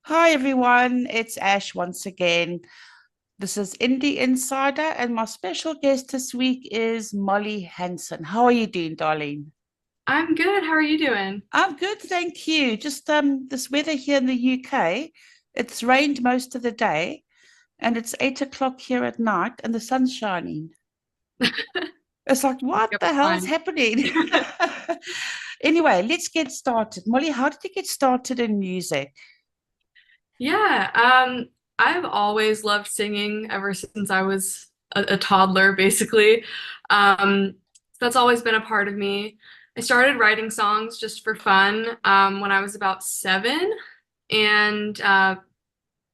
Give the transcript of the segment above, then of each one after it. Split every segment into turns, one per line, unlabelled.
Hi everyone, it's Ash once again. This is Indie Insider, and my special guest this week is Molly Hansen. How are you doing, darling?
I'm good. How are you doing?
I'm good, thank you. Just this weather here in the UK, it's rained most of the day, and it's 8 o'clock here at night, and the sun's shining. It's like, what
Yep,
the hell's
fine.
happening? Anyway, let's get started. Molly, how did you get started in music?
Yeah, I've always loved singing ever since I was a toddler, basically. So that's always been a part of me. I started writing songs just for fun when I was about 7 and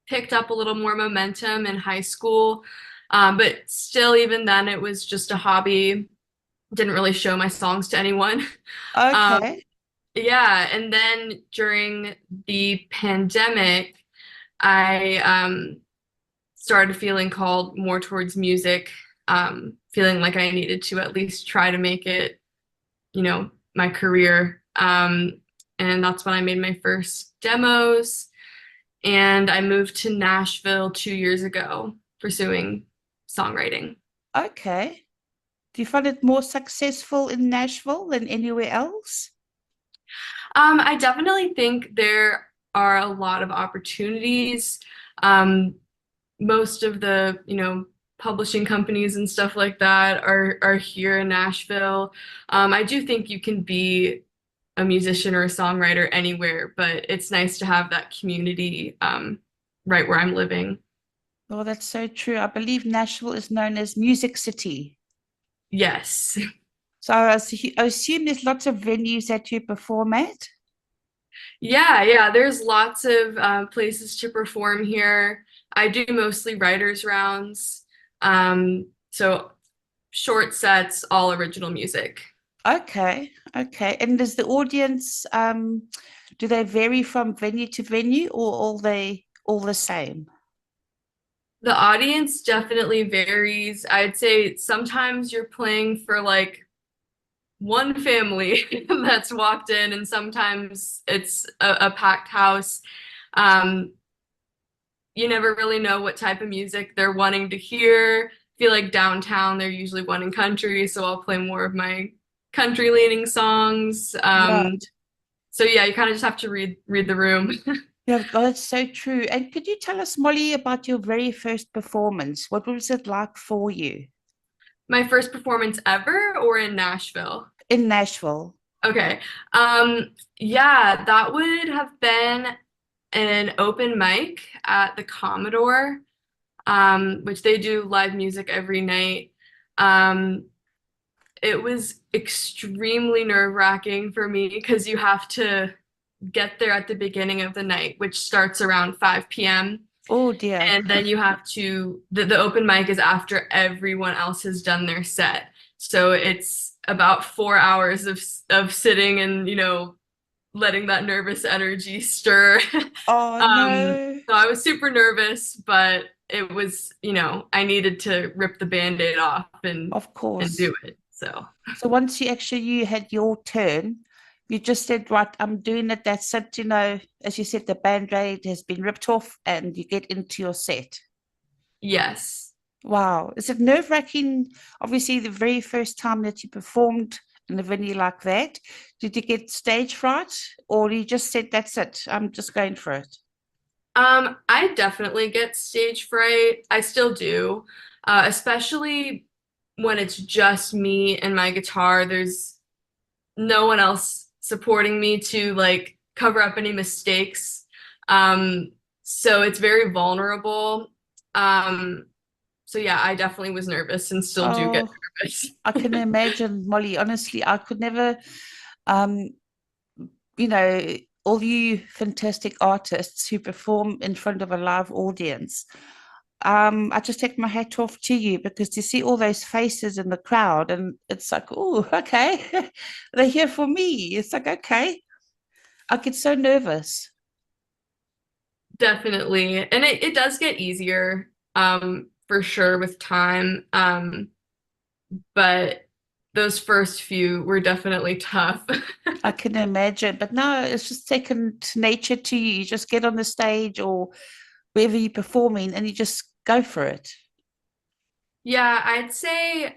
picked up a little more momentum in high school. But still, even then, it was just a hobby. Didn't really show my songs to anyone. Um,
Okay.
Yeah, and then during the pandemic, I started feeling called more towards music, feeling like I needed to at least try to make it, my career. And that's when I made my first demos, and I moved to Nashville 2 years ago, pursuing songwriting.
Okay. Do you find it more successful in Nashville than anywhere else?
I definitely think there are a lot of opportunities. Um, Most of the, publishing companies and stuff like that are here in Nashville. I do think you can be a musician or a songwriter anywhere, but it's nice to have that community right where I'm living.
Oh, that's so true. I believe Nashville is known as Music City.
Yes.
So I assume there's lots of venues that you perform at.
Yeah. There's lots of places to perform here. I do mostly writers' rounds. So short sets, all original music.
Okay, okay. And does the audience do they vary from venue to venue or all the same?
The audience definitely varies. I'd say sometimes you're playing for like one family that's walked in, and sometimes it's a packed house. Um, you never really know what type of music they're wanting to hear. I feel like downtown they're usually wanting country, so I'll play more of my country leaning songs.
Right.
So yeah, you kind of just have to read the room.
Yeah, oh, that's so true. And could you tell us, Molly, about your very first performance? What was it like for you
My first performance ever, or in Nashville?
in Nashville?
Okay. Yeah, that would have been an open mic at the Commodore, which they do live music every night. Um, it was extremely nerve-wracking for me because you have to get there at the beginning of the night, which starts around 5 p.m.
Oh dear.
And then you have to, the open mic is after everyone else has done their set. So it's about 4 hours of sitting and, letting that nervous energy stir.
Oh no.
So I was super nervous, but it was, I needed to rip the band-aid off
Of
and
course.
do it. So
So once you had your turn, you just said, right, I'm doing it. That's it. As you said, the band-aid has been ripped off and you get into your set.
yes.
Wow. Is it nerve-wracking? Obviously, the very first time that you performed in a venue like that, did you get stage fright or you just said, that's it, I'm just going for it?
I definitely get stage fright. I still do, especially when it's just me and my guitar. There's no one else supporting me to like cover up any mistakes. Um, so it's very vulnerable. Um, so yeah, I definitely was nervous and still do get
Oh,
nervous.
I can imagine, Molly. Honestly, I could never, um, you know, all you fantastic artists who perform in front of a live audience. I just take my hat off to you because to see all those faces in the crowd and it's like, oh, okay, they're here for me. It's like, okay, I get so nervous.
Definitely. And it does get easier, for sure with time. But those first few were definitely tough.
I can imagine. But no, it's just second nature to you. You just get on the stage or wherever you're performing and you just go for it.
Yeah, I'd say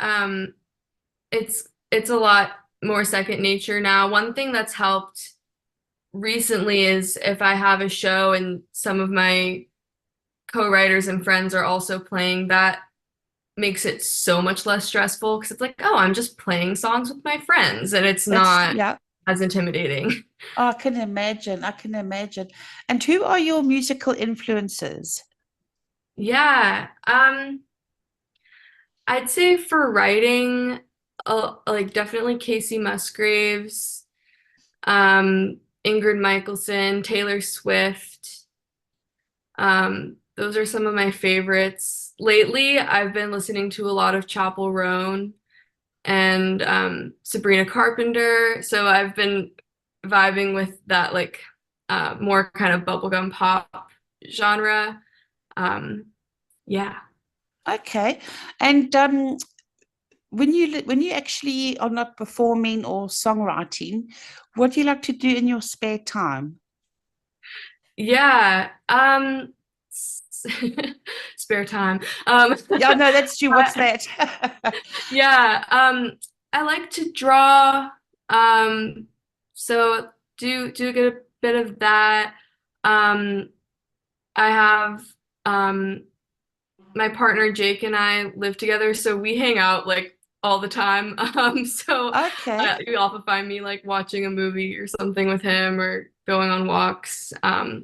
it's a lot more second nature now. One thing that's helped recently is if I have a show and some of my co-writers and friends are also playing, that makes it so much less stressful because it's like, oh, I'm just playing songs with my friends and it's
That's,
not
yeah.
as intimidating.
Oh, I can imagine. I can imagine. And who are your musical influences?
Yeah, I'd say for writing, like definitely Casey Musgraves, Ingrid Michaelson, Taylor Swift. Those are some of my favorites. Lately, I've been listening to a lot of Chapel Roan and Sabrina Carpenter. So I've been vibing with that like more kind of bubblegum pop genre. Um, yeah.
Okay. And when you actually are not performing or songwriting, what do you like to do in your spare time?
Yeah. Spare time.
Yeah, no, that's true. What's
I-
that?
yeah. I like to draw. Um, so do get a bit of that. Um, I have um my partner Jake and I live together, so we hang out like all the time. So
Okay.
you often find me like watching a movie or something with him or going on walks.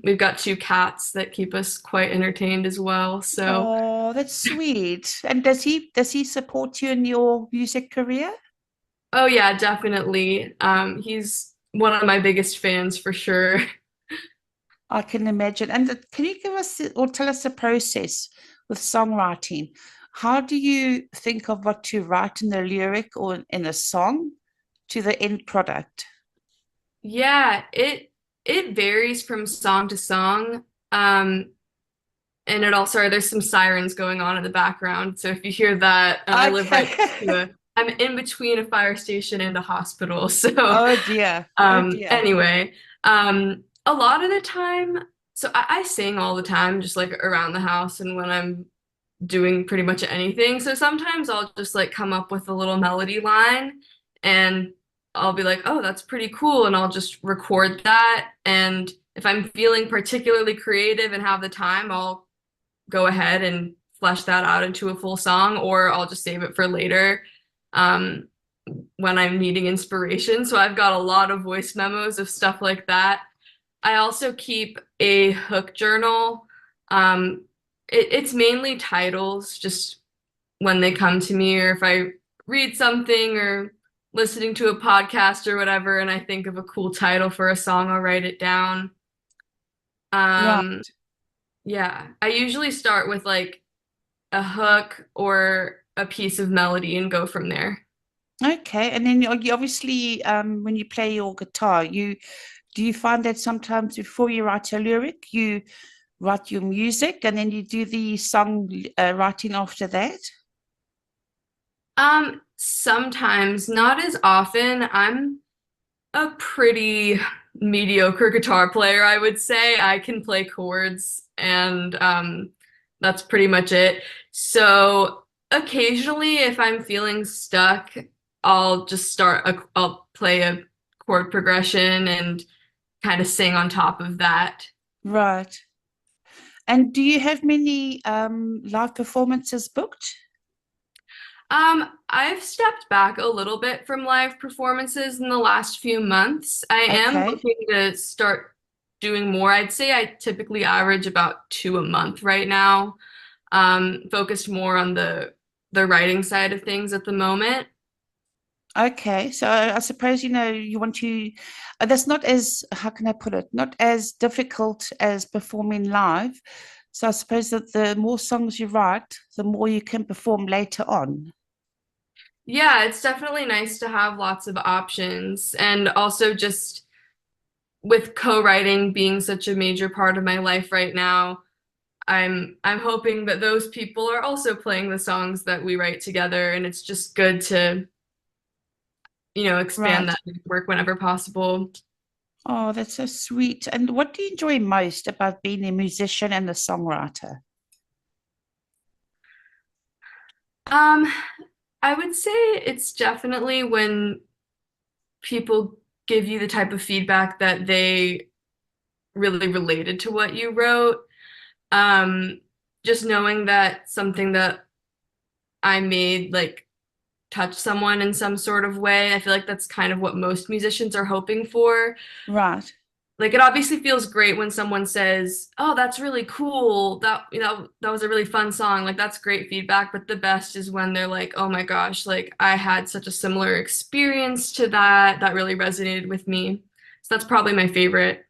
We've got two cats that keep us quite entertained as well. So,
Oh, that's sweet. And does he support you in your music career?
oh yeah, definitely. He's one of my biggest fans for sure.
I can imagine. And can you give us or tell us the process with songwriting? How do you think of what to write in the lyric or in a song to the end product?
Yeah, it varies from song to song. And it also there's some sirens going on in the background. So if you hear that, I live right next to
Okay.
I'm in between a fire station and a hospital. So
Oh dear. Oh dear.
anyway, a lot of the time, so I sing all the time, just like around the house and when I'm doing pretty much anything. So sometimes I'll just like come up with a little melody line and I'll be like, oh, that's pretty cool. And I'll just record that. And if I'm feeling particularly creative and have the time, I'll go ahead and flesh that out into a full song, or I'll just save it for later um, when I'm needing inspiration. So I've got a lot of voice memos of stuff like that. I also keep a hook journal. It's mainly titles, just when they come to me, or if I read something or listening to a podcast or whatever, and I think of a cool title for a song, I'll write it down.
Right.
Um, yeah, I usually start with like a hook or a piece of melody and go from there.
Okay. And then you obviously when you play your guitar, you do you find that sometimes before you write a lyric, you write your music and then you do the song writing after that?
Sometimes, not as often. I'm a pretty mediocre guitar player, I would say. I can play chords and that's pretty much it. So occasionally, if I'm feeling stuck, I'll play a chord progression and kind of sing on top of that.
Right. And do you have many live performances booked?
I've stepped back a little bit from live performances in the last few months. I am
Okay.
looking to start doing more. I'd say I typically average about two a month right now. Focused more on the writing side of things at the moment.
Okay. So I suppose, you want to, that's not as, how can I put it, not as difficult as performing live. So I suppose that the more songs you write, the more you can perform later on.
Yeah, it's definitely nice to have lots of options and also just with co-writing being such a major part of my life right now. I'm hoping that those people are also playing the songs that we write together, and it's just good to expand
Right.
that work whenever possible.
Oh, that's so sweet. And what do you enjoy most about being a musician and a songwriter?
Um, I would say it's definitely when people give you the type of feedback that they really related to what you wrote. Um, just knowing that something that I made like touch someone in some sort of way. I feel like that's kind of what most musicians are hoping for.
Right.
Like it obviously feels great when someone says, "Oh, that's really cool. That was a really fun song." Like that's great feedback, but the best is when they're like, "Oh my gosh, like I had such a similar experience to that. That really resonated with me." So that's probably my favorite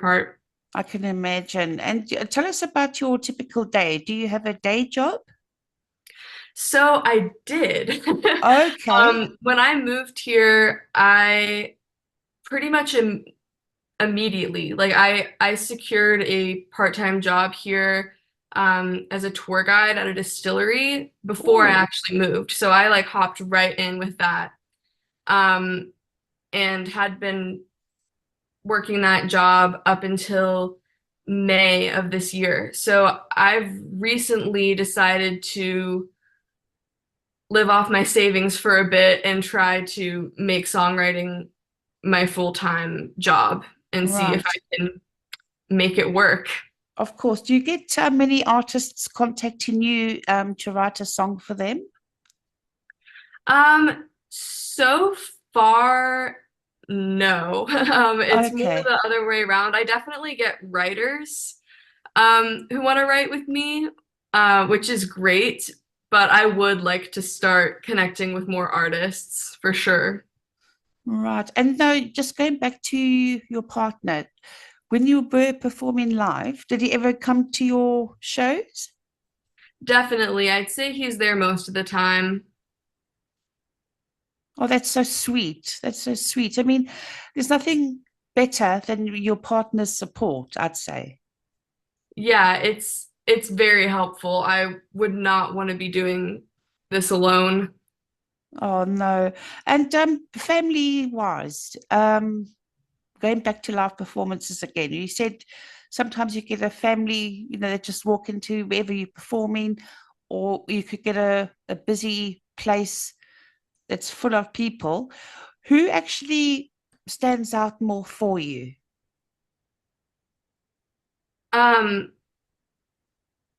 part.
I can imagine. And tell us about your typical day. Do you have a day job?
So I did.
Okay.
When I moved here, I pretty much immediately. Like I secured a part-time job here as a tour guide at a distillery before I
Oh,
actually moved. So I like hopped right in with that. Um, and had been working that job up until May of this year. So I've recently decided to live off my savings for a bit and try to make songwriting my full-time job and see if
right.
I can make it work.
Of course. Do you get many artists contacting you to write a song for them?
So far, no. It's more
Okay.
the other way around. I definitely get writers who want to write with me, which is great, but I would like to start connecting with more artists for sure.
Right. And now, just going back to your partner, when you were performing live, did he ever come to your shows?
Definitely, I'd say he's there most of the time.
Oh, that's so sweet. That's so sweet. I mean, there's nothing better than your partner's support, I'd say.
Yeah, it's very helpful. I would not want to be doing this alone.
Oh no. And family wise, going back to live performances again, you said sometimes you get a family, that just walk into wherever you're performing, or you could get a busy place that's full of people. Who actually stands out more for you?
Um,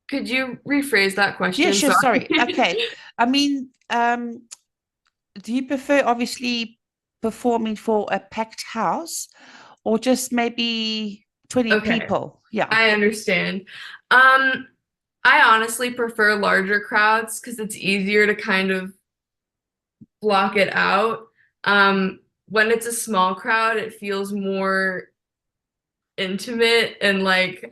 could you rephrase that
Yeah,
question?
sure. Sorry.
Sorry.
Okay. I mean, do you prefer obviously performing for a packed house or just maybe 20
Okay,
people? Yeah,
I understand. Um, I honestly prefer larger crowds because it's easier to kind of block it out. When it's a small crowd, it feels more intimate and like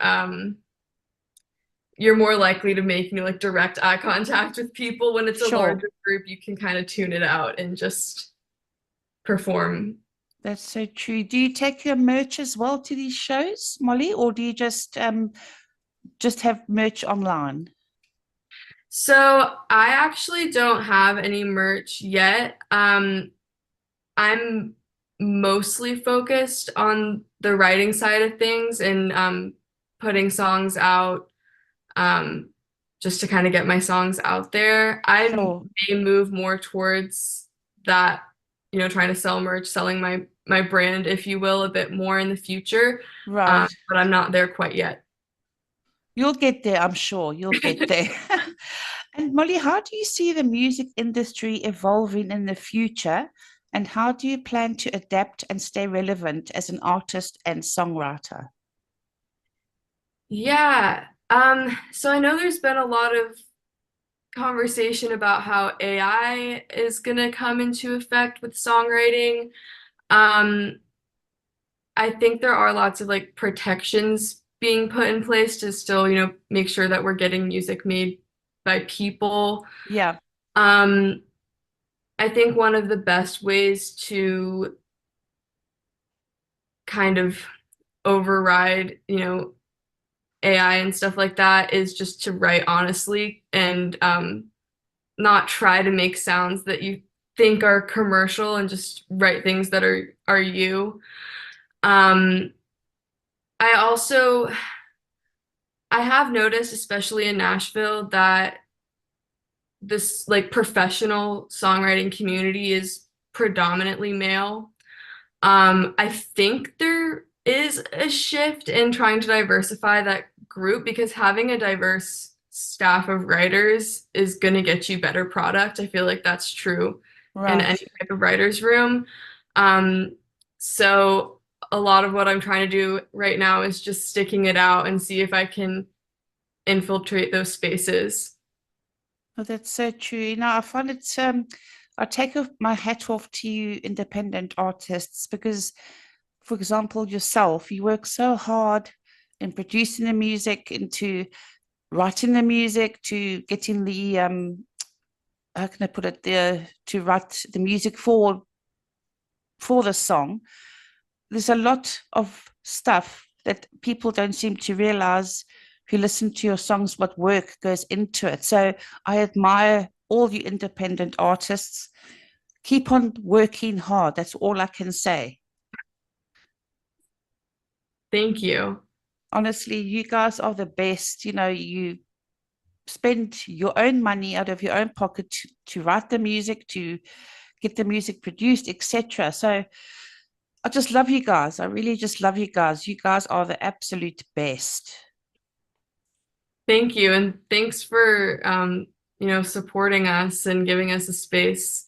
you're more likely to make like direct eye contact with people. When it's a
sure.
larger group, you can kind of tune it out and just perform.
That's so true. Do you take your merch as well to these shows, Molly, or do you just have merch online?
So I actually don't have any merch yet. I'm mostly focused on the writing side of things and putting songs out um, just to kind of get my songs out there. I
Sure.
may move more towards that, trying to sell merch, selling my brand, if you will, a bit more in the future.
Right.
But I'm not there quite yet.
You'll get there, I'm sure. You'll get there. And Molly, how do you see the music industry evolving in the future? And how do you plan to adapt and stay relevant as an artist and songwriter?
Yeah. So I know there's been a lot of conversation about how AI is going to come into effect with songwriting. Um, I think there are lots of like protections being put in place to still, make sure that we're getting music made by people.
Yeah,
Um, I think one of the best ways to kind of override, AI and stuff like that is just to write honestly and not try to make sounds that you think are commercial and just write things that are you. Um, I also I have noticed, especially in Nashville, that this like professional songwriting community is predominantly male. I think there is a shift in trying to diversify that group because having a diverse staff of writers is going to get you better product. I feel like that's true in any
Right.
type of writer's room. Um, so a lot of what I'm trying to do right now is just sticking it out and see if I can infiltrate those spaces.
Oh, that's so true. I find I take off my hat off to you independent artists because, for example, yourself, you work so hard in producing the music, into writing the music, to getting the how can I put it there, to write the music for the song. There's a lot of stuff that people don't seem to realize who listen to your songs, what work goes into it. So I admire all you independent artists. Keep on working hard. That's all I can say.
Thank you.
Honestly, you guys are the best. You spend your own money out of your own pocket to write the music, to get the music produced, etc. So I just love you guys. I really just love you guys. You guys are the absolute best.
Thank you. And thanks for supporting us and giving us a space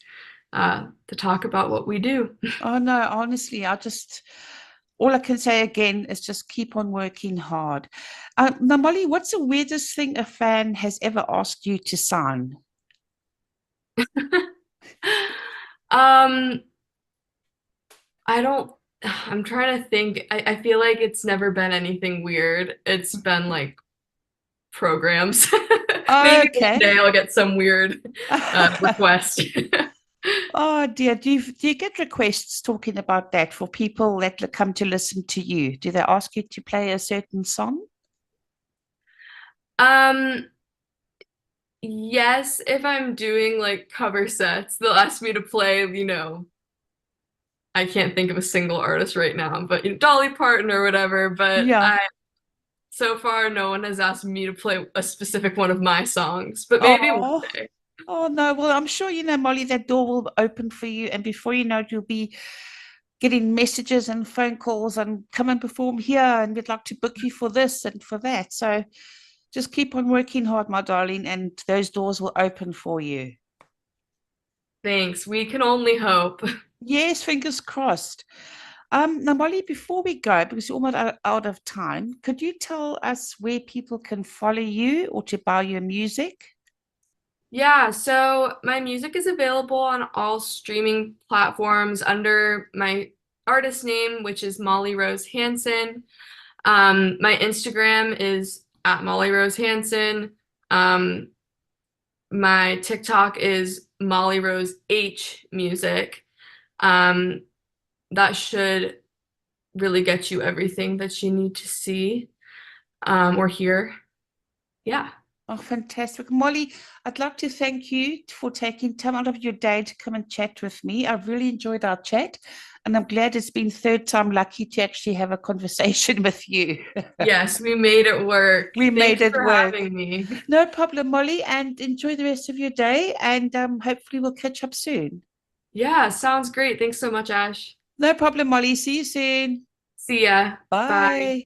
to talk about what we do.
Oh no, honestly, all I can say again is just keep on working hard. Now, Molly, what's the weirdest thing a fan has ever asked you to sign?
Um, I don't, I'm trying to think. I feel like it's never been anything weird. It's been like programs. Maybe one
Okay.
day I'll get some weird request.
Oh dear, do you get requests talking about that for people that come to listen to you? Do they ask you to play a certain song?
Um, yes, if I'm doing like cover sets, they'll ask me to play, I can't think of a single artist right now, but Dolly Parton or whatever. But
Yeah.
I so far no one has asked me to play a specific one of my songs, but maybe one
Oh,
day.
oh no. Well, I'm sure Molly, that door will open for you, and before you know it, you'll be getting messages and phone calls and come and perform here, and we'd like to book you for this and for that. So just keep on working hard, my darling, and those doors will open for you.
Thanks. We can only hope.
Yes, fingers crossed. Now, Molly, before we go, because we're almost out of time, could you tell us where people can follow you or to buy your music?
Yeah, so my music is available on all streaming platforms under my artist name, which is Molly Rose Hansen. My Instagram is at Molly Rose Hansen. Um, my TikTok is Molly Rose H Music. Um, that should really get you everything that you need to see or hear. Yeah.
Oh, fantastic. Molly, I'd like to thank you for taking time out of your day to come and chat with me. I've really enjoyed our chat, and I'm glad it's been third time lucky to actually have a conversation with you.
Yes, we made it work.
We made
Thanks
it
for
work.
having me.
No problem, Molly, and enjoy the rest of your day, and hopefully we'll catch up soon.
Yeah, sounds great. Thanks so much, Ash.
No problem, Molly. See you soon.
See ya. Bye.
Bye.